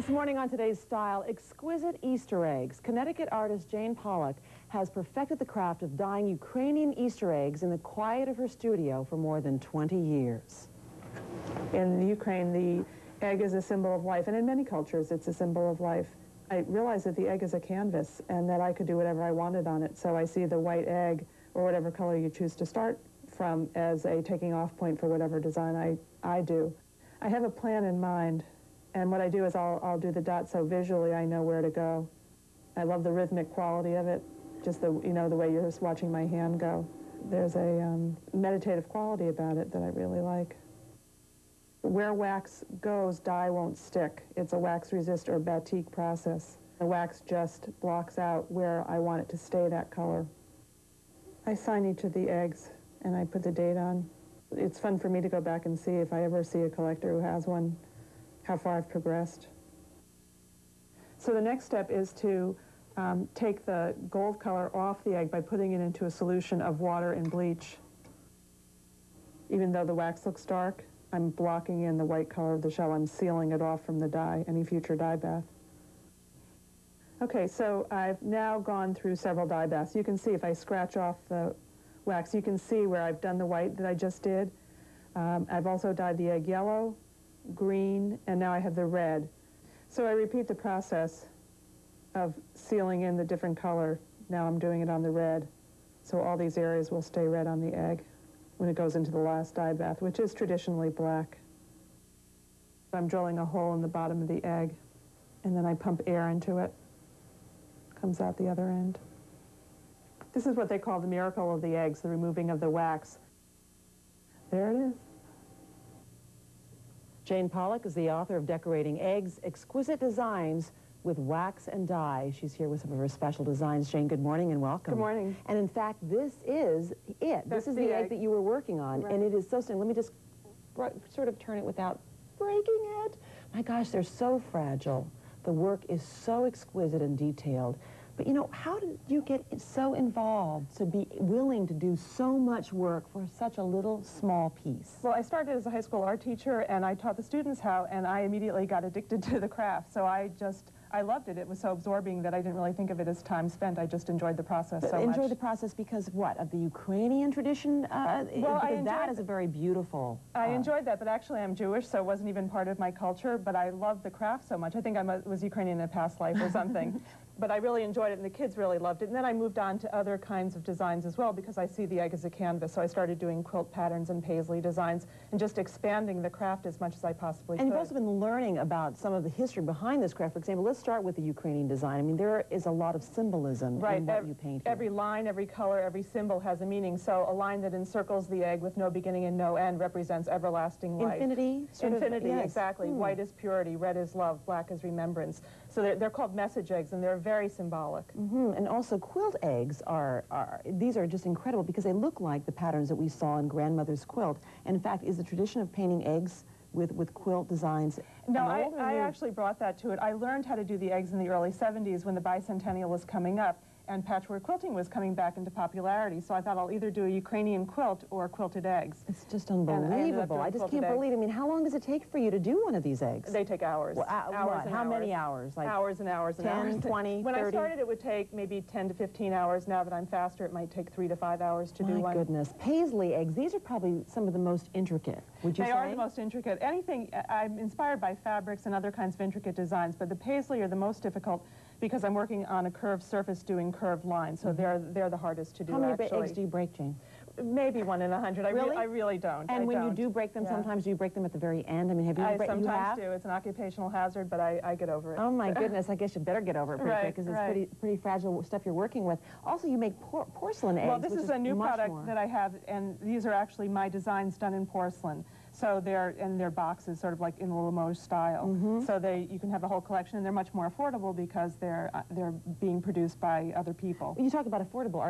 This morning on Today's Style, exquisite Easter eggs. Connecticut artist Jane Pollock has perfected the craft of dyeing Ukrainian Easter eggs in the quiet of her studio for more than 20 years. In Ukraine, the egg is a symbol of life, and in many cultures it's a symbol of life. I realized that the egg is a canvas and that I could do whatever I wanted on it, so I see the white egg, or whatever color you choose to start from, as a taking off point for whatever design I do. I have a plan in mind, and what I do is I'll do the dots so visually I know where to go. I love the rhythmic quality of it, just the way you're just watching my hand go. There's a meditative quality about it that I really like. Where wax goes, dye won't stick. It's a wax resist or batik process. The wax just blocks out where I want it to stay that color. I sign each of the eggs and I put the date on. It's fun for me to go back and see, if I ever see a collector who has one, how far I've progressed. So the next step is to take the gold color off the egg by putting it into a solution of water and bleach. Even though the wax looks dark, I'm blocking in the white color of the shell. I'm sealing it off from the dye, any future dye bath. Okay, so I've now gone through several dye baths. You can see if I scratch off the wax, you can see where I've done the white that I just did. I've also dyed the egg yellow, green, and now I have the red. So I repeat the process of sealing in the different color. Now I'm doing it on the red. So all these areas will stay red on the egg when it goes into the last dye bath, which is traditionally black. I'm drilling a hole in the bottom of the egg, and then I pump air into it. Comes out the other end. This is what they call the miracle of the eggs, the removing of the wax. There it is. Jane Pollock is the author of Decorating Eggs, Exquisite Designs with Wax and Dye. She's here with some of her special designs. Jane, good morning and welcome. Good morning. And in fact, this is it. This is the egg that you were working on, right. And it is so stunning. Let me just sort of turn it without breaking it. My gosh, they're so fragile. The work is so exquisite and detailed. But you know, how did you get so involved to be willing to do so much work for such a little small piece? Well, I started as a high school art teacher, and I taught the students how, and I immediately got addicted to the craft. So I loved it. It was so absorbing that I didn't really think of it as time spent. I just enjoyed the process so much. Enjoyed the process because what? Of the Ukrainian tradition? Well, that is a very beautiful... I enjoyed that, but actually I'm Jewish, so it wasn't even part of my culture, but I loved the craft so much. I think I was Ukrainian in a past life or something. But I really enjoyed it, and the kids really loved it. And then I moved on to other kinds of designs as well, because I see the egg as a canvas. So I started doing quilt patterns and paisley designs, and just expanding the craft as much as I possibly could. And you've also been learning about some of the history behind this craft. For example, let's start with the Ukrainian design. I mean, there is a lot of symbolism in what you paint here. Every line, every color, every symbol has a meaning. So a line that encircles the egg with no beginning and no end represents everlasting life. Infinity? Infinity, yes. Exactly. White is purity, red is love, black is remembrance. So they're called message eggs, and they're very symbolic. And also quilt eggs these are just incredible because they look like the patterns that we saw in grandmother's quilt. And in fact, is the tradition of painting eggs with quilt designs? No, I actually brought that to it. I learned how to do the eggs in the early 70s when the bicentennial was coming up, and patchwork quilting was coming back into popularity. So I thought I'll either do a Ukrainian quilt or quilted eggs. It's just unbelievable. I just can't believe it. I mean, how long does it take for you to do one of these eggs? They take hours. Well, hours and how hours. many hours? Like hours and hours and 10, hours. 20, When 30? I started, it would take maybe 10 to 15 hours. Now that I'm faster, it might take 3 to 5 hours to do one. My goodness. Paisley eggs, these are probably some of the most intricate, would you say? They are the most intricate. I'm inspired by fabrics and other kinds of intricate designs, but the paisley are the most difficult because I'm working on a curved surface doing curved lines, so they're the hardest to do. How many eggs do you break, Jane? Maybe 1 in 100. Really? I really don't. And when you do break them, sometimes do you break them at the very end? I mean, have you ever sometimes do. It's an occupational hazard, but I get over it. Oh my goodness, I guess you better get over it pretty quick because it's pretty fragile stuff you're working with. Also, you make porcelain eggs. Well, this is a new product that I have, and these are actually my designs done in porcelain. So they're in their boxes, sort of like in the Limoges style. So you can have a whole collection, and they're much more affordable because they're being produced by other people. When you talk about affordable,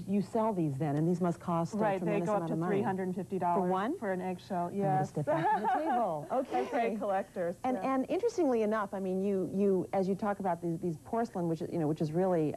you sell these then, and these must cost a tremendous amount of money. Right, they go up to $350 for one for an eggshell. Yes. I'm going to step back from the table. Okay. That's great collectors. And interestingly enough, I mean, you as you talk about these porcelain, which is really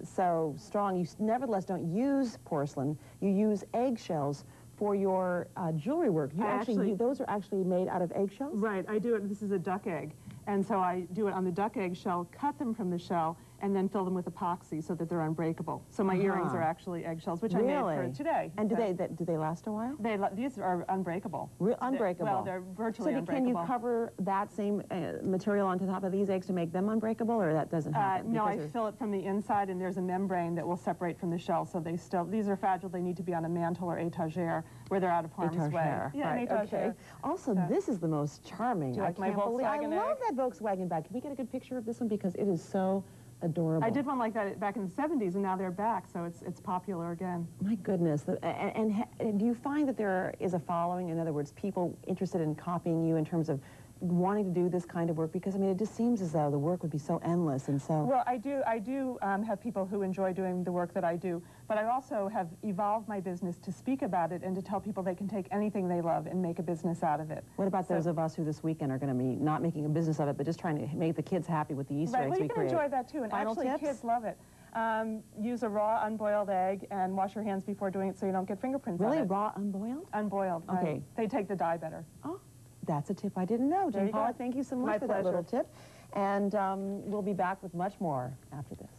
so strong, you nevertheless don't use porcelain. You use eggshells for your jewelry work. Those are actually made out of eggshells? Right, I do it. This is a duck egg. And so I do it on the duck egg shell, cut them from the shell, and then fill them with epoxy so that they're unbreakable. So my earrings are actually eggshells, which I made for today. And do they last a while? These are unbreakable. Unbreakable? Well, they're virtually unbreakable. So can you cover that same material on top of these eggs to make them unbreakable, or that doesn't happen? No, I fill it from the inside, and there's a membrane that will separate from the shell, so these are fragile. They need to be on a mantle or étagère where they're out of harm's way. Yeah, right, okay. Also, this is the most charming. Do you like my Volkswagen egg? I love that Volkswagen bag. Can we get a good picture of this one, because it is so adorable. I did one like that back in the 70s, and now they're back, so it's popular again. My goodness. And do you find that there is a following, in other words, people interested in copying you in terms of wanting to do this kind of work? Because, I mean, it just seems as though the work would be so endless and so... Well, I do have people who enjoy doing the work that I do, but I also have evolved my business to speak about it and to tell people they can take anything they love and make a business out of it. What about those of us who this weekend are going to be not making a business of it, but just trying to make the kids happy with the Easter eggs we create? Well, you can enjoy that too, and actually kids love it. Use a raw, unboiled egg and wash your hands before doing it so you don't get fingerprints on it. Really? Raw, unboiled? Unboiled. Okay. They take the dye better. Oh. That's a tip I didn't know. Jane Pollock, thank you so much for that little tip. And we'll be back with much more after this.